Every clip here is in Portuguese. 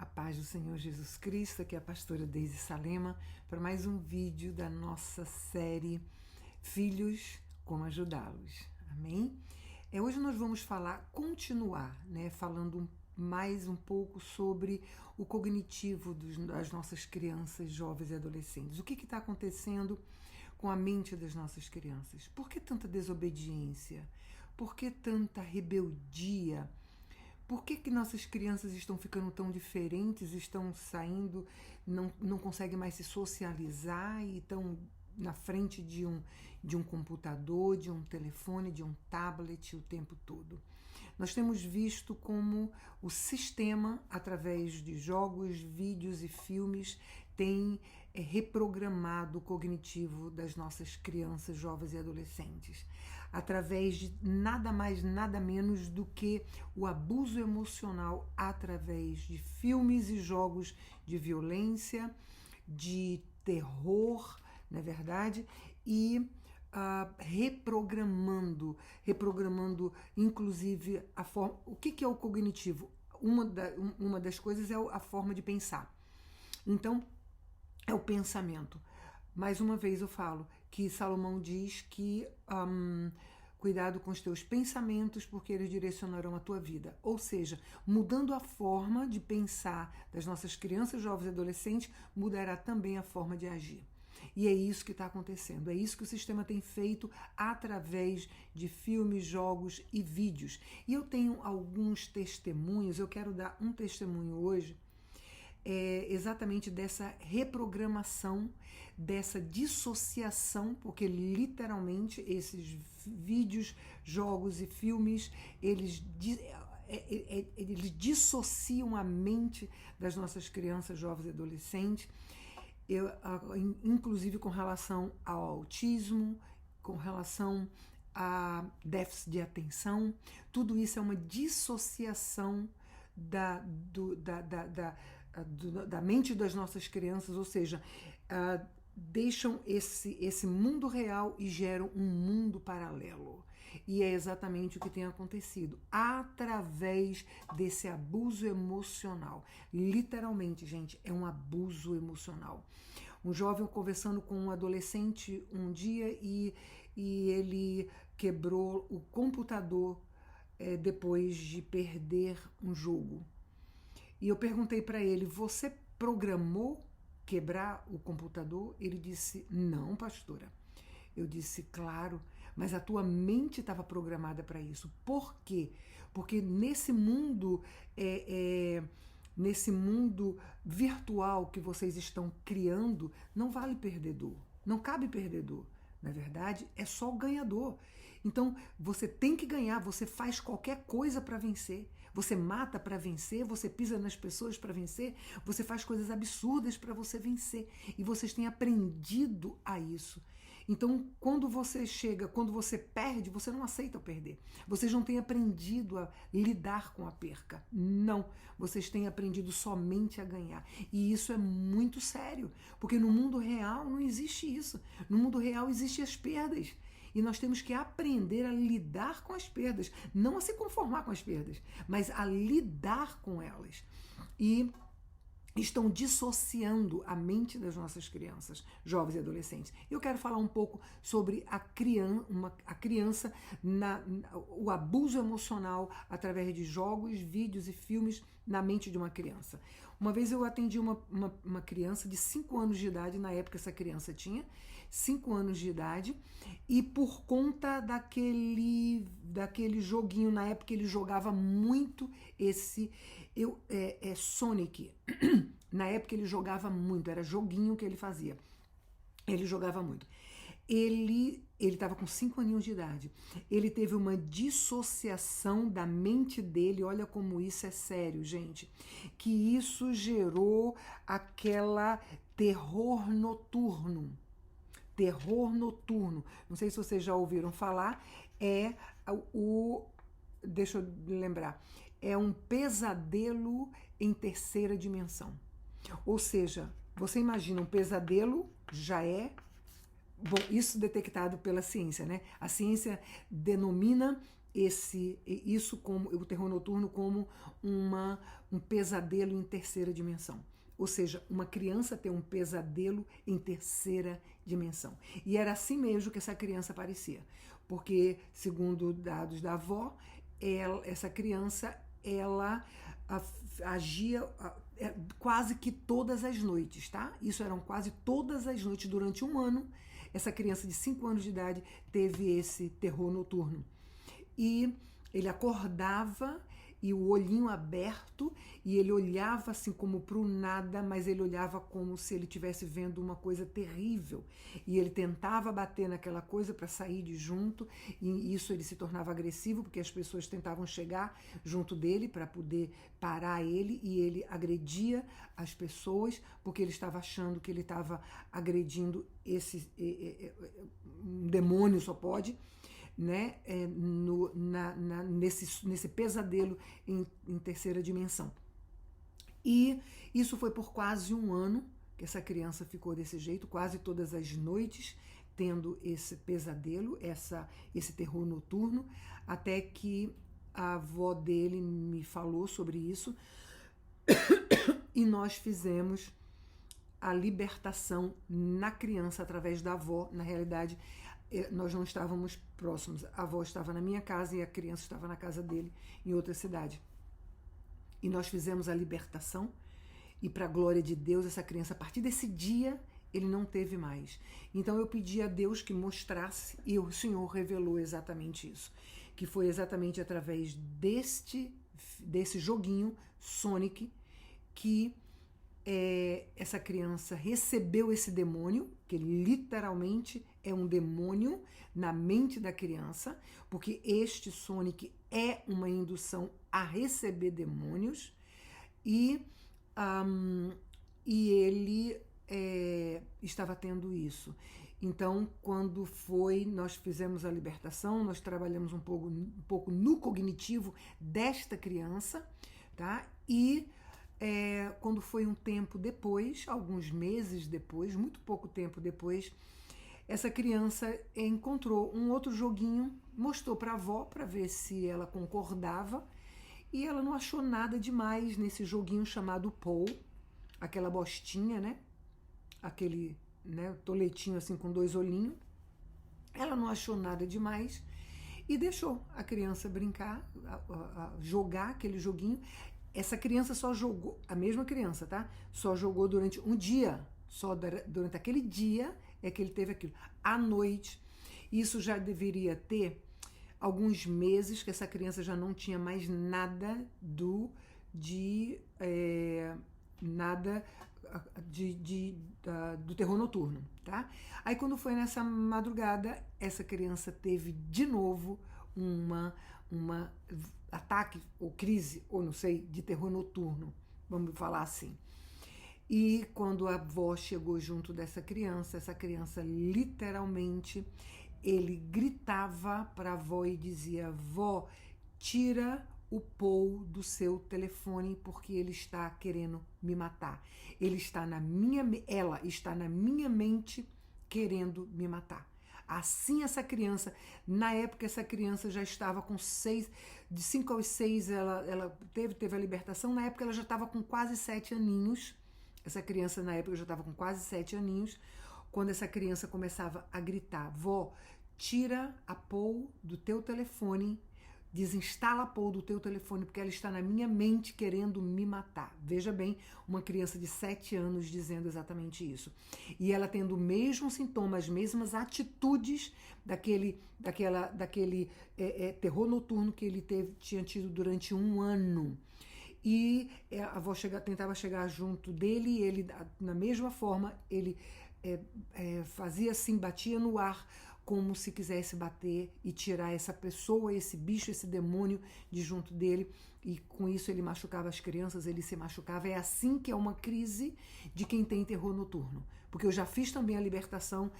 A paz do Senhor Jesus Cristo, aqui é a pastora Deise Salema, para mais um vídeo da nossa série Filhos, como ajudá-los. Amém? Hoje nós vamos continuar, falando mais um pouco sobre o cognitivo das nossas crianças, jovens e adolescentes. O que está acontecendo com a mente das nossas crianças? Por que tanta desobediência? Por que tanta rebeldia? Por que nossas crianças estão ficando tão diferentes, estão saindo, não conseguem mais se socializar e estão na frente de um computador, de um telefone, de um tablet o tempo todo? Nós temos visto como o sistema, através de jogos, vídeos e filmes, tem reprogramado o cognitivo das nossas crianças, jovens e adolescentes, através de nada mais, nada menos do que o abuso emocional através de filmes e jogos de violência, de terror, não é verdade? E reprogramando inclusive a forma. O que é o cognitivo? Uma das coisas é a forma de pensar. Então, é o pensamento. Mais uma vez eu falo que Salomão diz que cuidado com os teus pensamentos, porque eles direcionarão a tua vida. Ou seja, mudando a forma de pensar das nossas crianças, jovens e adolescentes, mudará também a forma de agir. E é isso que está acontecendo, é isso que o sistema tem feito através de filmes, jogos e vídeos. E eu tenho alguns testemunhos, eu quero dar um testemunho hoje, exatamente dessa reprogramação, dessa dissociação, porque literalmente esses vídeos, jogos e filmes, eles dissociam a mente das nossas crianças, jovens e adolescentes, inclusive com relação ao autismo, com relação a déficit de atenção. Tudo isso é uma dissociação da mente das nossas crianças, ou seja, deixam esse mundo real e geram um mundo paralelo. E é exatamente o que tem acontecido através desse abuso emocional. Literalmente, gente, é um abuso emocional. Um jovem conversando com um adolescente um dia e ele quebrou o computador depois de perder um jogo. E eu perguntei para ele: você programou quebrar o computador? Ele disse: não, pastora. Eu disse: claro, mas a tua mente estava programada para isso. Por quê? Porque nesse mundo virtual que vocês estão criando, não vale perdedor, não cabe perdedor. Na verdade, é só o ganhador. Então, você tem que ganhar, você faz qualquer coisa para vencer. Você mata para vencer, você pisa nas pessoas para vencer, você faz coisas absurdas para você vencer. E vocês têm aprendido a isso. Então, quando você perde, você não aceita o perder. Vocês não têm aprendido a lidar com a perca. Não, vocês têm aprendido somente a ganhar. E isso é muito sério, porque no mundo real não existe isso. No mundo real existem as perdas. E nós temos que aprender a lidar com as perdas, não a se conformar com as perdas, mas a lidar com elas. E estão dissociando a mente das nossas crianças, jovens e adolescentes. Eu quero falar um pouco sobre a criança, o abuso emocional através de jogos, vídeos e filmes na mente de uma criança. Uma vez eu atendi uma criança de 5 anos de idade, na época essa criança tinha 5 anos de idade, e por conta daquele joguinho, na época ele jogava muito Sonic. Na época ele jogava muito, era joguinho que ele fazia. Ele jogava muito. Ele estava com 5 aninhos de idade. Ele teve uma dissociação da mente dele. Olha como isso é sério, gente. Que isso gerou aquela terror noturno. Terror noturno. Não sei se vocês já ouviram falar. Deixa eu lembrar. É um pesadelo em terceira dimensão. Ou seja, você imagina um pesadelo, já é... Bom, isso detectado pela ciência, né? A ciência denomina isso como o terror noturno como um pesadelo em terceira dimensão. Ou seja, uma criança ter um pesadelo em terceira dimensão. E era assim mesmo que essa criança aparecia. Porque, segundo dados da avó, essa criança, ela agia quase que todas as noites, tá? Isso eram quase todas as noites durante um ano. Essa criança de 5 anos de idade teve esse terror noturno. E ele acordava e o olhinho aberto, e ele olhava assim como para o nada, mas ele olhava como se ele estivesse vendo uma coisa terrível. E ele tentava bater naquela coisa para sair de junto, e isso ele se tornava agressivo, porque as pessoas tentavam chegar junto dele para poder parar ele, e ele agredia as pessoas, porque ele estava achando que ele estava agredindo um demônio só pode, né, nesse pesadelo em terceira dimensão. E isso foi por quase um ano que essa criança ficou desse jeito, quase todas as noites tendo esse pesadelo, esse terror noturno, até que a avó dele me falou sobre isso e nós fizemos a libertação na criança através da avó. Na realidade, nós não estávamos próximos. A avó estava na minha casa e a criança estava na casa dele, em outra cidade. E nós fizemos a libertação, e para a glória de Deus, essa criança, a partir desse dia, ele não teve mais. Então eu pedi a Deus que mostrasse, e o Senhor revelou exatamente isso, que foi exatamente através desse joguinho Sonic que essa criança recebeu esse demônio, que literalmente é um demônio na mente da criança, porque este Sonic é uma indução a receber demônios, e ele estava tendo isso. Então, quando nós fizemos a libertação, nós trabalhamos um pouco no cognitivo desta criança, tá? E quando foi um tempo depois, alguns meses depois, muito pouco tempo depois, essa criança encontrou um outro joguinho, mostrou para a avó para ver se ela concordava, e ela não achou nada demais nesse joguinho chamado Paul, aquela bostinha, né? Aquele, né, toletinho assim com 2 olhinhos. Ela não achou nada demais e deixou a criança brincar, jogar aquele joguinho. Essa criança só jogou, a mesma criança, tá? Só jogou durante um dia, só durante aquele dia é que ele teve aquilo. À noite, isso já deveria ter alguns meses que essa criança já não tinha mais nada do terror noturno, tá? Aí quando foi nessa madrugada, essa criança teve de novo uma ataque ou crise, ou não sei, de terror noturno, vamos falar assim. E quando a avó chegou junto dessa criança, essa criança literalmente, ele gritava para a avó e dizia: vó, tira o Paul do seu telefone porque ele está querendo me matar. Ela está na minha mente querendo me matar. Assim essa criança, na época essa criança já estava com 6, de 5 aos 6 ela teve a libertação, na época ela já estava com quase 7 aninhos, essa criança na época já estava com quase 7 aninhos, quando essa criança começava a gritar: vó, tira a Paul do teu telefone, desinstala a Paul do teu telefone, porque ela está na minha mente querendo me matar. Veja bem, uma criança de 7 anos dizendo exatamente isso. E ela tendo o mesmo sintoma, as mesmas atitudes daquele terror noturno que ele tinha tido durante um ano. E a avó tentava chegar junto dele, e ele, na mesma forma, ele fazia assim, batia no ar, como se quisesse bater e tirar essa pessoa, esse bicho, esse demônio de junto dele, e com isso ele machucava as crianças, ele se machucava. É assim que é uma crise de quem tem terror noturno, porque eu já fiz também a libertação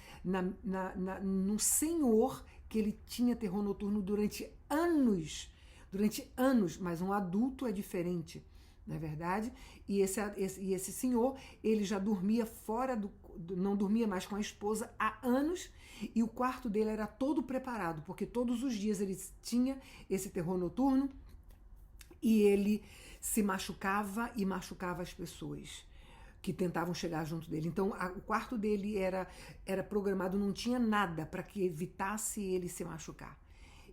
no senhor que ele tinha terror noturno durante anos, mas um adulto é diferente, não é verdade? E esse senhor, ele já dormia fora não dormia mais com a esposa há anos, e o quarto dele era todo preparado, porque todos os dias ele tinha esse terror noturno e ele se machucava e machucava as pessoas que tentavam chegar junto dele. Então, o quarto dele era programado, não tinha nada para que evitasse ele se machucar.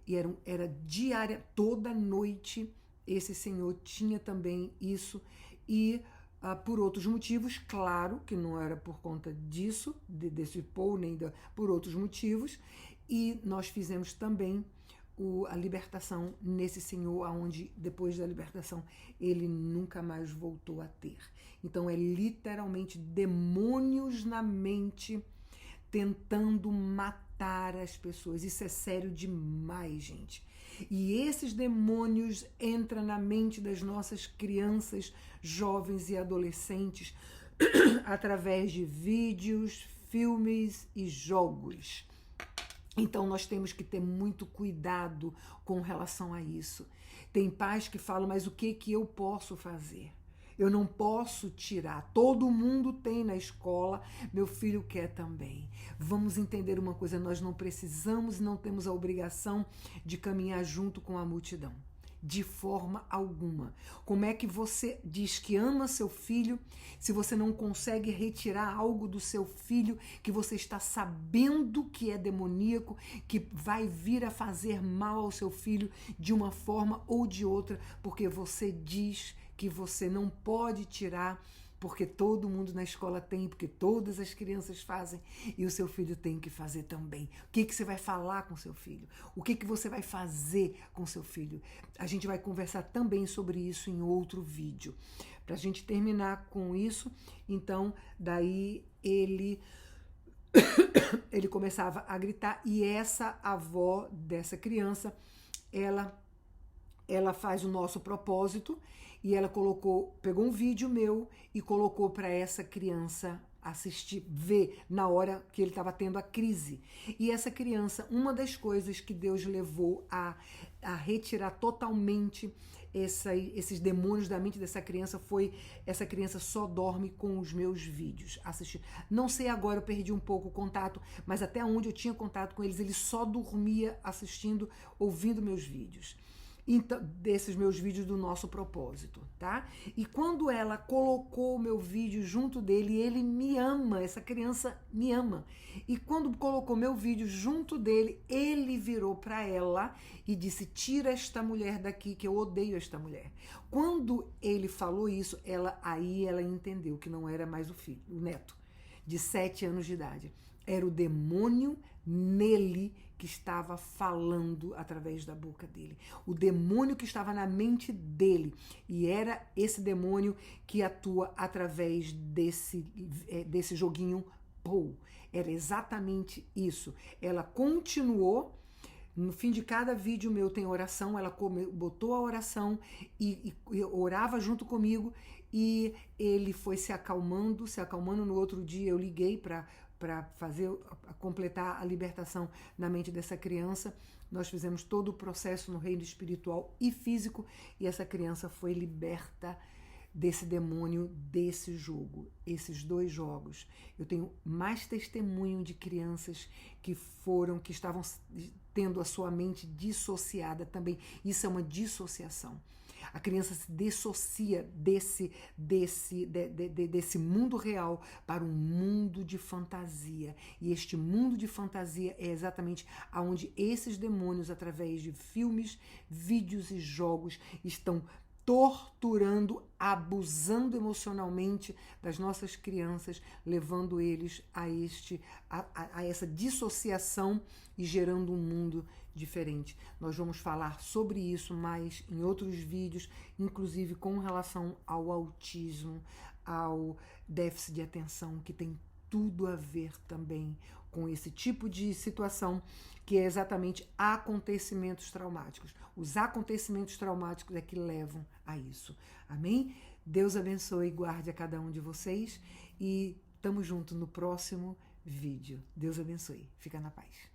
E era diária, toda noite, esse senhor tinha também isso. E por outros motivos, claro que não era por conta disso, desse Paul, nem por outros motivos. E nós fizemos também a libertação nesse senhor, onde depois da libertação ele nunca mais voltou a ter. Então é literalmente demônios na mente tentando matar as pessoas. Isso é sério demais, gente. E esses demônios entram na mente das nossas crianças, jovens e adolescentes através de vídeos, filmes e jogos. Então nós temos que ter muito cuidado com relação a isso. Tem pais que falam, mas o que eu posso fazer? Eu não posso tirar. Todo mundo tem na escola, meu filho quer também. Vamos entender uma coisa, nós não precisamos e não temos a obrigação de caminhar junto com a multidão. De forma alguma. Como é que você diz que ama seu filho se você não consegue retirar algo do seu filho que você está sabendo que é demoníaco, que vai vir a fazer mal ao seu filho de uma forma ou de outra, porque você diz que você não pode tirar, porque todo mundo na escola tem, porque todas as crianças fazem, e o seu filho tem que fazer também. O que você vai falar com seu filho? O que você vai fazer com seu filho? A gente vai conversar também sobre isso em outro vídeo. Para a gente terminar com isso, então, daí ele começava a gritar, e essa avó dessa criança, ela faz o nosso propósito, e ela pegou um vídeo meu e colocou para essa criança assistir, ver na hora que ele estava tendo a crise. E essa criança, uma das coisas que Deus levou a retirar totalmente esses demônios da mente dessa criança foi: essa criança só dorme com os meus vídeos assistindo. Não sei agora, eu perdi um pouco o contato, mas até onde eu tinha contato com eles, ele só dormia assistindo, ouvindo meus vídeos. Então, desses meus vídeos do nosso propósito, tá? E quando ela colocou o meu vídeo junto dele, ele me ama, essa criança me ama. E quando colocou meu vídeo junto dele, ele virou para ela e disse: tira esta mulher daqui, que eu odeio esta mulher. Quando ele falou isso, aí ela entendeu que não era mais o neto de 7 anos de idade. Era o demônio nele que estava falando através da boca dele. O demônio que estava na mente dele. E era esse demônio que atua através desse joguinho Paul. Era exatamente isso. Ela continuou. No fim de cada vídeo meu tem oração. Ela botou a oração e orava junto comigo. E ele foi se acalmando. No outro dia eu liguei para completar a libertação na mente dessa criança. Nós fizemos todo o processo no reino espiritual e físico, e essa criança foi liberta desse demônio, desse jogo, esses 2 jogos. Eu tenho mais testemunho de crianças que estavam tendo a sua mente dissociada também. Isso é uma dissociação. A criança se dissocia desse mundo real para um mundo de fantasia. E este mundo de fantasia é exatamente onde esses demônios, através de filmes, vídeos e jogos, estão torturando, abusando emocionalmente das nossas crianças, levando eles a essa dissociação e gerando um mundo diferente. Nós vamos falar sobre isso mais em outros vídeos, inclusive com relação ao autismo, ao déficit de atenção, que tem tudo a ver também com esse tipo de situação, que é exatamente acontecimentos traumáticos. Os acontecimentos traumáticos é que levam a isso. Amém? Deus abençoe e guarde a cada um de vocês, e tamo junto no próximo vídeo. Deus abençoe. Fica na paz.